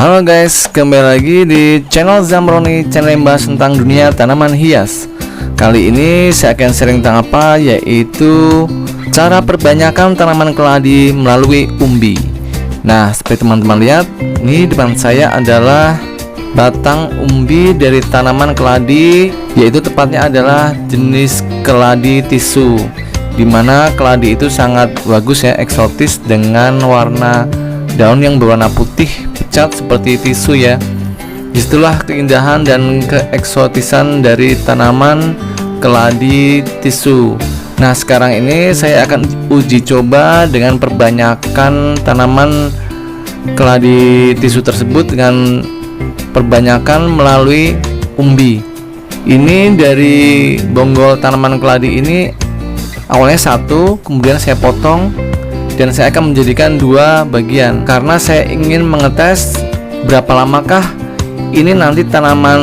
Halo guys, kembali lagi di channel Zamroni, channel yang bahas tentang dunia tanaman hias. Kali ini saya akan sharing tentang apa, yaitu cara perbanyakan tanaman keladi melalui umbi. Nah, seperti teman-teman lihat, ini depan saya adalah batang umbi dari tanaman keladi, yaitu tepatnya adalah jenis keladi tisu, dimana keladi itu sangat bagus ya, eksotis dengan warna daun yang berwarna putih pucat seperti tisu ya. Disitulah keindahan dan keeksotisan dari tanaman keladi tisu. Nah, sekarang ini saya akan uji coba dengan perbanyakan tanaman keladi tisu tersebut dengan perbanyakan melalui umbi. Ini dari bonggol tanaman keladi ini awalnya satu, kemudian saya potong dan saya akan menjadikan dua bagian karena saya ingin mengetes berapa lamakah ini nanti tanaman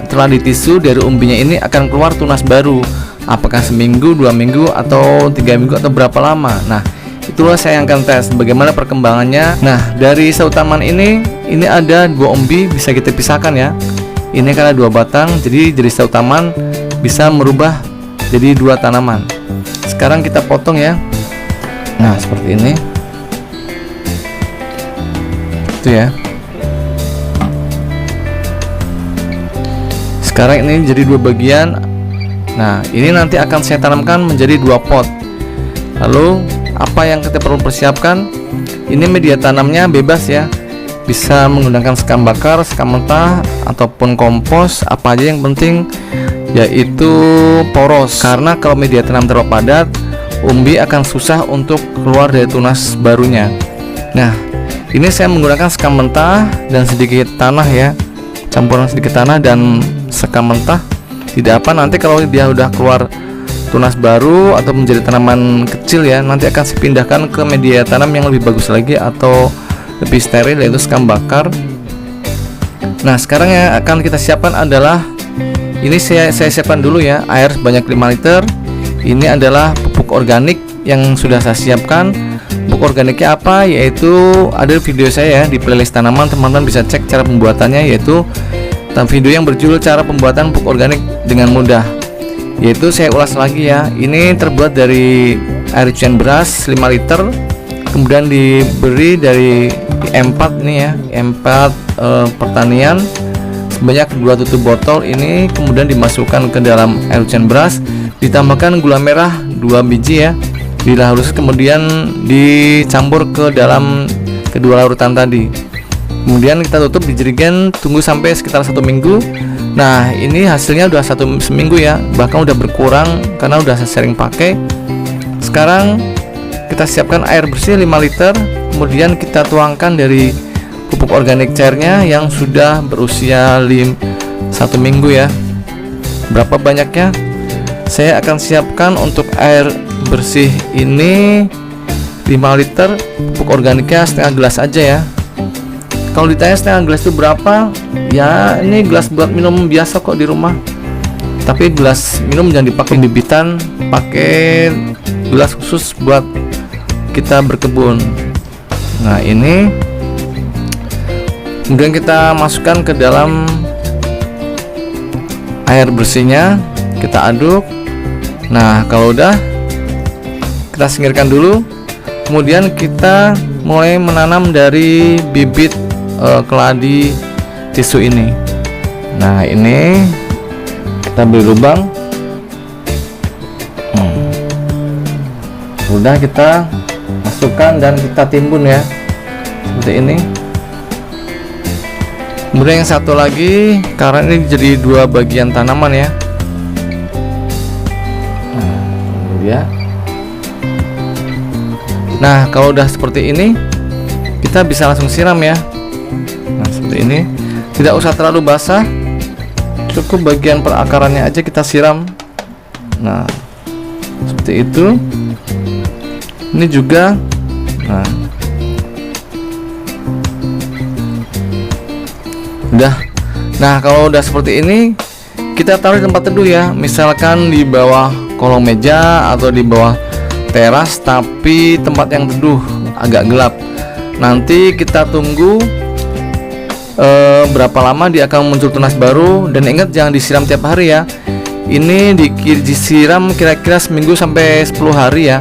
keladi tisu dari umbinya ini akan keluar tunas baru, apakah seminggu, 2 minggu, atau 3 minggu, atau berapa lama. Nah, itulah saya yang akan tes bagaimana perkembangannya. Nah, dari satu taman ini ada dua umbi, bisa kita pisahkan ya. Ini karena dua batang, jadi satu taman bisa merubah jadi dua tanaman. Sekarang kita potong ya. Nah, seperti ini. Itu ya. Sekarang ini jadi dua bagian. Nah, ini nanti akan saya tanamkan menjadi dua pot. Lalu, apa yang kita perlu persiapkan? Ini media tanamnya bebas ya. Bisa menggunakan sekam bakar, sekam mentah, ataupun kompos, apa aja yang penting yaitu poros. Karena kalau media tanam terlalu padat, umbi akan susah untuk keluar dari tunas barunya. Nah, ini saya menggunakan sekam mentah dan sedikit tanah ya, campuran sedikit tanah dan sekam mentah. Tidak apa, nanti kalau dia udah keluar tunas baru atau menjadi tanaman kecil ya, nanti akan saya pindahkan ke media tanam yang lebih bagus lagi atau lebih steril, yaitu sekam bakar. Nah, sekarang yang akan kita siapkan adalah ini saya siapkan dulu ya, air sebanyak 5 liter. Ini adalah pupuk organik yang sudah saya siapkan. Pupuk organiknya apa? Yaitu ada video saya di playlist tanaman, teman-teman bisa cek cara pembuatannya, yaitu video yang berjudul cara pembuatan pupuk organik dengan mudah. Yaitu saya ulas lagi ya. Ini terbuat dari air cucian beras 5 liter, kemudian diberi dari M4 ini ya, M4 pertanian sebanyak 2 tutup botol ini, kemudian dimasukkan ke dalam air cucian beras, ditambahkan gula merah 2 biji ya, dilarut, kemudian dicampur ke dalam kedua larutan tadi. Kemudian kita tutup di jerigen, tunggu sampai sekitar 1 minggu. Nah, ini hasilnya udah seminggu ya, bahkan udah berkurang karena udah saya sering pakai. Sekarang kita siapkan air bersih 5 liter, kemudian kita tuangkan dari pupuk organik cairnya yang sudah berusia 1 minggu ya. Berapa banyaknya? Saya akan siapkan untuk air bersih ini 5 liter, pupuk organiknya setengah gelas aja ya. Kalau ditanya setengah gelas itu berapa? Ya, ini gelas buat minum biasa kok di rumah. Tapi gelas minum jangan dipakai bibitan, pakai gelas khusus buat kita berkebun. Nah, ini kemudian kita masukkan ke dalam air bersihnya, kita aduk. Nah, kalau udah, kita singkirkan dulu. Kemudian kita mulai menanam dari bibit keladi tisu ini. Nah, ini kita beri lubang. Udah, kita masukkan dan kita timbun ya, seperti ini. Kemudian yang satu lagi, karena ini jadi dua bagian tanaman ya. Ya. Nah, kalau udah seperti ini, kita bisa langsung siram ya. Nah, seperti ini, tidak usah terlalu basah, cukup bagian perakarannya aja kita siram. Nah, seperti itu. Ini juga. Nah, udah. Nah, kalau udah seperti ini, kita taruh di tempat teduh ya, misalkan di bawah kolong meja atau di bawah teras, tapi tempat yang teduh agak gelap. Nanti kita tunggu berapa lama dia akan muncul tunas baru. Dan ingat jangan disiram tiap hari ya. Ini disiram kira-kira seminggu sampai 10 hari ya.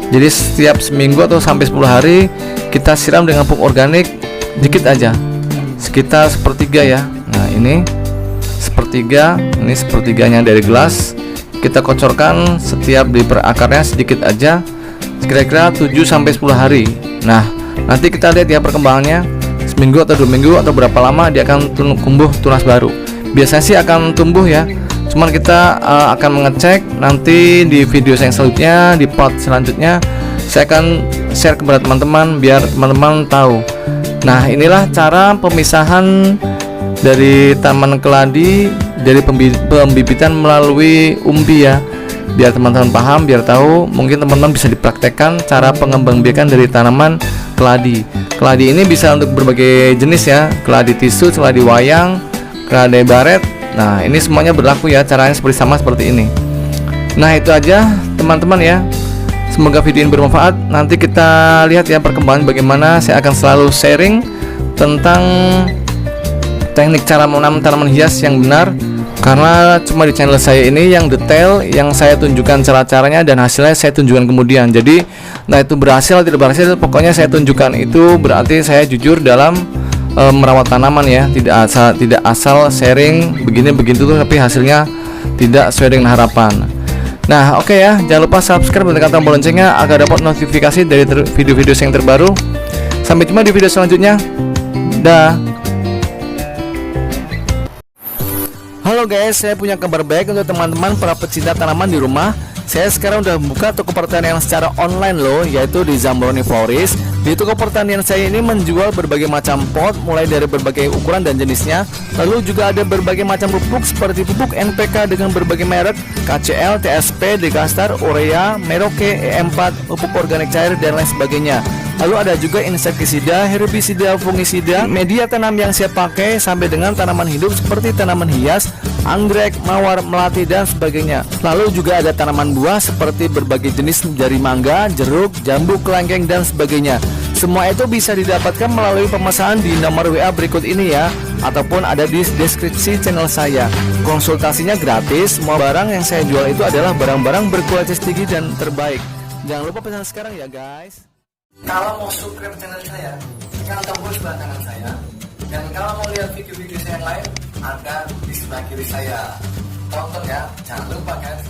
Jadi setiap seminggu atau sampai 10 hari kita siram dengan pupuk organik dikit aja, sekitar sepertiga ya. Nah ini sepertiga, ini sepertiganya dari gelas. Kita kocorkan setiap di per akarnya sedikit aja, kira-kira 7 sampai 10 hari. Nah nanti kita lihat ya perkembangannya, seminggu atau 2 minggu atau berapa lama dia akan tumbuh tunas baru. Biasanya sih akan tumbuh ya, cuman kita akan mengecek nanti di video saya yang selanjutnya, di part selanjutnya saya akan share kepada teman-teman biar teman-teman tahu. Nah inilah cara pemisahan dari tanaman keladi dari pembibitan melalui umbi ya, biar teman-teman paham, biar tahu. Mungkin teman-teman bisa dipraktekkan cara pengembangbiakan dari tanaman keladi. Keladi ini bisa untuk berbagai jenis ya, keladi tisu, keladi wayang, keladi baret. Nah ini semuanya berlaku ya, caranya seperti ini. Nah itu aja teman-teman ya, semoga video ini bermanfaat. Nanti kita lihat ya perkembangan bagaimana. Saya akan selalu sharing tentang teknik cara menanam tanaman hias yang benar, karena cuma di channel saya ini yang detail, yang saya tunjukkan cara-caranya dan hasilnya saya tunjukkan kemudian. Jadi nah itu berhasil tidak berhasil pokoknya saya tunjukkan. Itu berarti saya jujur dalam merawat tanaman ya, tidak asal sharing begini begitu tuh tapi hasilnya tidak sesuai dengan harapan. Nah oke ya, jangan lupa subscribe dan tekan tombol loncengnya agar dapat notifikasi dari video-video saya yang terbaru. Sampai jumpa di video selanjutnya. Dah. Halo guys, saya punya kabar baik untuk teman-teman para pecinta tanaman di rumah. Saya sekarang udah membuka toko pertanian secara online loh, yaitu di Zambroni Florist. Di toko pertanian saya ini menjual berbagai macam pot, mulai dari berbagai ukuran dan jenisnya. Lalu juga ada berbagai macam pupuk seperti pupuk NPK dengan berbagai merek, KCL, TSP, Degastar, Urea, Merauke, E4, pupuk organik cair dan lain sebagainya. Lalu ada juga insektisida, herbisida, fungisida, media tanam yang saya pakai sampai dengan tanaman hidup seperti tanaman hias, anggrek, mawar, melati dan sebagainya. Lalu juga ada tanaman buah seperti berbagai jenis dari mangga, jeruk, jambu, kelengkeng dan sebagainya. Semua itu bisa didapatkan melalui pemesanan di nomor WA berikut ini ya, ataupun ada di deskripsi channel saya. Konsultasinya gratis. Semua barang yang saya jual itu adalah barang-barang berkualitas tinggi dan terbaik. Jangan lupa pesan sekarang ya guys. Kalau mau subscribe channel saya, tekan tombol sebelah kanan saya. Dan kalau mau lihat video-video saya yang lain, ada di sebelah kiri saya. Tonton ya, jangan lupa guys.